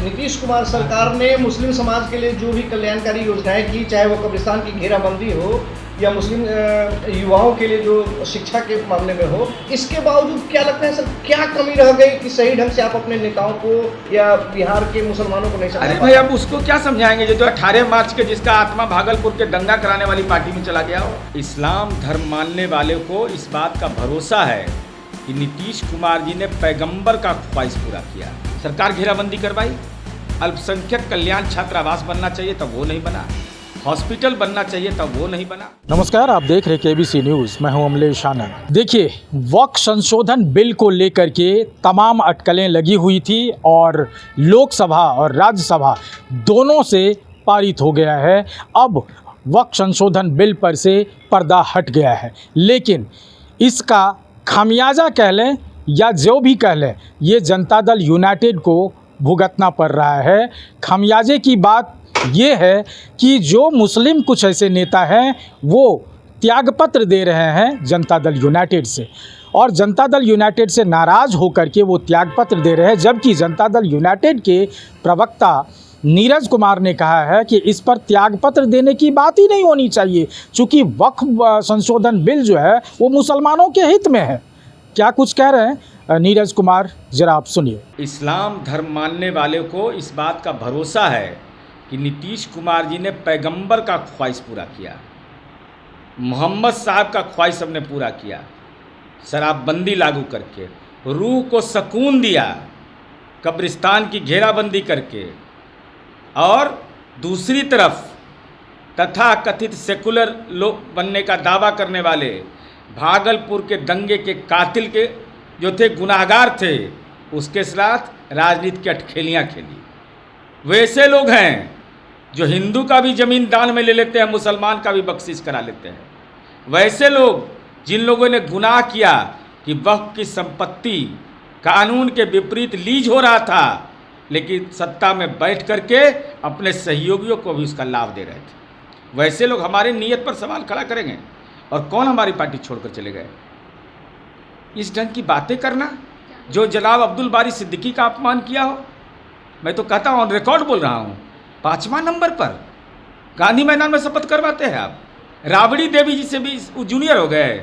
नीतीश कुमार सरकार ने मुस्लिम समाज के लिए जो भी कल्याणकारी योजनाएं की, चाहे वो कब्रिस्तान की घेराबंदी हो या मुस्लिम युवाओं के लिए जो शिक्षा के मामले में हो, इसके बावजूद क्या लगता है सर, क्या कमी रह गई कि सही ढंग से आप अपने नेताओं को या बिहार के मुसलमानों को नहीं समझा? अरे भाई, अब उसको क्या समझाएंगे जो 18 मार्च के जिसका आत्मा भागलपुर के दंगा कराने वाली पार्टी में चला गया हो। इस्लाम धर्म मानने वाले को इस बात का भरोसा है कि नीतीश कुमार जी ने पैगंबर का ख्वाहिश पूरा किया। सरकार घेराबंदी करवाई, अल्पसंख्यक कल्याण छात्रावास बनना चाहिए तब वो नहीं बना, हॉस्पिटल बनना चाहिए तब वो नहीं बना। नमस्कार, आप देख रहे केबीसी न्यूज़, मैं हूं अमलेश आनंद। देखिए, वक्फ संशोधन बिल को लेकर के तमाम अटकलें लगी हुई थी और लोकसभा और राज्यसभा दोनों से पारित हो गया है। अब वक्फ संशोधन बिल पर से पर्दा हट गया है, लेकिन इसका खामियाजा कह लें या जो भी कह लें, ये जनता दल यूनाइटेड को भुगतना पड़ रहा है। खामियाजे की बात ये है कि जो मुस्लिम कुछ ऐसे नेता हैं वो त्यागपत्र दे रहे हैं जनता दल यूनाइटेड से, और जनता दल यूनाइटेड से नाराज़ होकर के वो त्यागपत्र दे रहे हैं, जबकि जनता दल यूनाइटेड के प्रवक्ता नीरज कुमार ने कहा है कि इस पर त्यागपत्र देने की बात ही नहीं होनी चाहिए, चूँकि वक्फ संशोधन बिल जो है वो मुसलमानों के हित में है। क्या कुछ कह रहे हैं नीरज कुमार, जरा आप सुनिए। इस्लाम धर्म मानने वाले को इस बात का भरोसा है कि नीतीश कुमार जी ने पैगंबर का ख्वाहिश पूरा किया, मोहम्मद साहब का ख्वाहिश हमने पूरा किया, शराबबंदी लागू करके रूह को सुकून दिया, कब्रिस्तान की घेराबंदी करके, और दूसरी तरफ तथाकथित सेकुलर लोग बनने का दावा करने वाले भागलपुर के दंगे के कातिल के जो थे, गुनाहगार थे, उसके साथ राजनीति की अटखेलियाँ खेली। वैसे लोग हैं जो हिंदू का भी ज़मीन दान में ले लेते हैं, मुसलमान का भी बख्शिश करा लेते हैं। वैसे लोग जिन लोगों ने गुनाह किया कि वक्फ की संपत्ति कानून के विपरीत लीज हो रहा था, लेकिन सत्ता में बैठ करके अपने सहयोगियों को भी उसका लाभ दे रहे थे, वैसे लोग हमारे नीयत पर सवाल खड़ा करेंगे। और कौन हमारी पार्टी छोड़कर चले गए? इस ढंग की बातें करना, जो जनाब अब्दुल बारी सिद्दीकी का अपमान किया हो, मैं तो कहता हूँ, ऑन रिकॉर्ड बोल रहा हूँ, 5वां नंबर पर गांधी मैदान में शपथ करवाते हैं आप। राबड़ी देवी जी से भी जूनियर हो गए।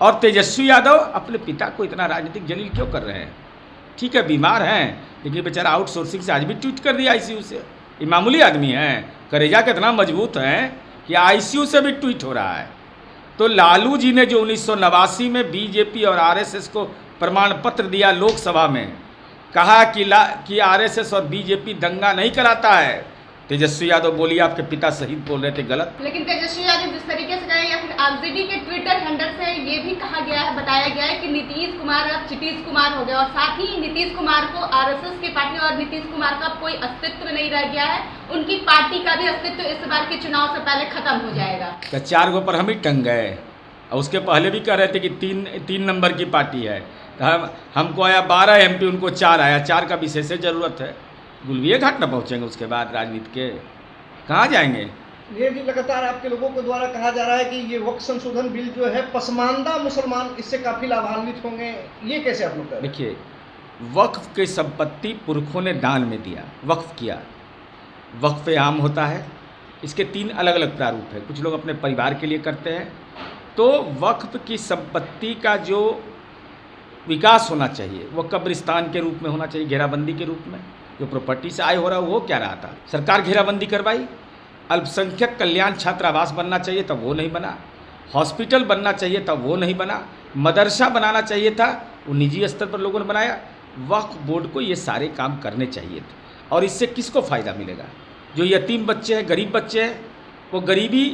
और तेजस्वी यादव अपने पिता को इतना राजनीतिक जलील क्यों कर रहे हैं? ठीक है, बीमार हैं, लेकिन बेचारा आउटसोर्सिंग से आज भी ट्वीट कर दिया आईसीयू से। ये मामूली आदमी हैं, करेजा कितना मजबूत हैं कि आईसीयू से भी ट्वीट हो रहा है। तो लालू जी ने जो 1989 में बीजेपी और आरएसएस को प्रमाण पत्र दिया लोकसभा में, कहा कि आरएसएस और बीजेपी दंगा नहीं कराता है। तेजस्वी यादव बोलिए आपके पिता शहीद बोल रहे थे, गलत। लेकिन तेजस्वी यादव जिस तरीके से गए, या फिर आरजेडी के ट्विटर हैंडल से ये भी कहा गया है, बताया गया है कि नीतीश कुमार अब चितीश कुमार हो गए, और साथ ही नीतीश कुमार को आरएसएस की पार्टी और नीतीश कुमार का कोई अस्तित्व नहीं रह गया है, उनकी पार्टी का भी अस्तित्व इस बार के चुनाव से पहले खत्म हो जाएगा। क्या 4 गो पर हम ही टंग गए? और उसके पहले भी कह रहे थे कि तीन नंबर की पार्टी है। हमको आया 12 एमपी, उनको 4 आया। 4 का विशेष जरूरत है। गुलबिये घाट न पहुँचेंगे उसके बाद राजनीति के, कहाँ जाएंगे? ये जी लगातार आपके लोगों के द्वारा कहा जा रहा है कि ये वक्फ संशोधन बिल जो है, पसमानदा मुसलमान इससे काफ़ी लाभान्वित होंगे, ये कैसे आप लोग? देखिए, वक्फ की संपत्ति पुरखों ने दान में दिया, वक्फ किया। वक्फ आम होता है, इसके 3 अलग अलग प्रारूप है। कुछ लोग अपने परिवार के लिए करते हैं। तो वक्फ की संपत्ति का जो विकास होना चाहिए वो कब्रिस्तान के रूप में होना चाहिए, घेराबंदी के रूप में। जो प्रॉपर्टी से आय हो रहा है वो क्या रहा था? सरकार घेराबंदी करवाई, अल्पसंख्यक कल्याण छात्रावास बनना चाहिए तब वो नहीं बना, हॉस्पिटल बनना चाहिए तब वो नहीं बना, मदरसा बनाना चाहिए था, वो निजी स्तर पर लोगों ने बनाया। वक्फ बोर्ड को ये सारे काम करने चाहिए थे। और इससे किसको फ़ायदा मिलेगा? जो यतीम बच्चे हैं, गरीब बच्चे हैं, वो गरीबी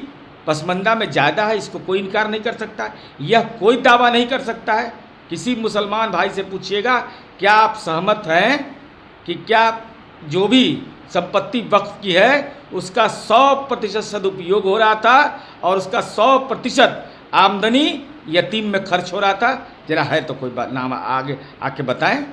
पसमंदा में ज़्यादा है, इसको कोई इनकार नहीं कर सकता। यह कोई दावा नहीं कर सकता है। किसी मुसलमान भाई से पूछिएगा, क्या आप सहमत हैं कि क्या जो भी संपत्ति वक्फ की है उसका 100% सदुपयोग हो रहा था और उसका 100% आमदनी यतीम में खर्च हो रहा था? जरा है तो कोई बात नाम आगे आके बताएं।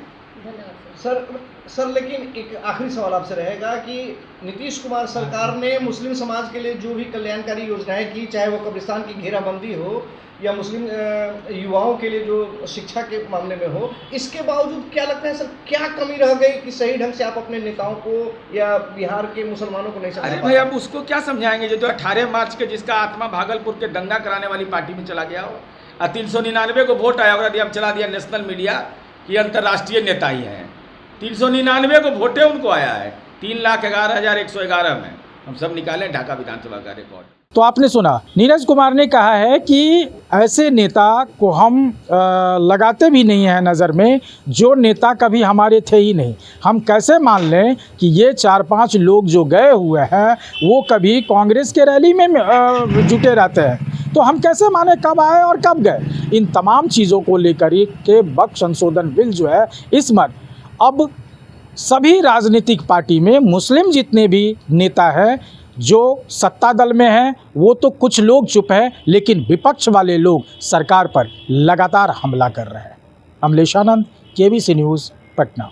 सर, सर लेकिन एक आखिरी सवाल आपसे रहेगा कि नीतीश कुमार सरकार ने मुस्लिम समाज के लिए जो भी कल्याणकारी योजनाएं की, चाहे वो कब्रिस्तान की घेराबंदी हो या मुस्लिम युवाओं के लिए जो शिक्षा के मामले में हो, इसके बावजूद क्या लगता है सर, क्या कमी रह गई कि सही ढंग से आप अपने नेताओं को या बिहार के मुसलमानों को नहीं समझा अरे पा भाई रहे? अब उसको क्या समझाएंगे जो 18 मार्च के जिसका आत्मा भागलपुर के दंगा कराने वाली पार्टी में चला गया हो और 399 को वोट आया और अब चला दिया नेशनल मीडिया कि अंतर्राष्ट्रीय नेता ही हैं। 399 को वोटे उनको आया है, 3,11,111 में। हम सब निकालें ढाका विधानसभा का रिकॉर्ड। तो आपने सुना, नीरज कुमार ने कहा है कि ऐसे नेता को हम लगाते भी नहीं हैं नज़र में जो नेता कभी हमारे थे ही नहीं। हम कैसे मान लें कि ये 4-5 लोग जो गए हुए हैं वो कभी कांग्रेस के रैली में जुटे रहते हैं, तो हम कैसे माने कब आए और कब गए। इन तमाम चीज़ों को लेकर के वक्फ संशोधन बिल जो है इसमें अब सभी राजनीतिक पार्टी में मुस्लिम जितने भी नेता हैं जो सत्ता दल में हैं वो तो कुछ लोग चुप हैं, लेकिन विपक्ष वाले लोग सरकार पर लगातार हमला कर रहे हैं। अमलेश आनंद, केबीसी न्यूज़, पटना।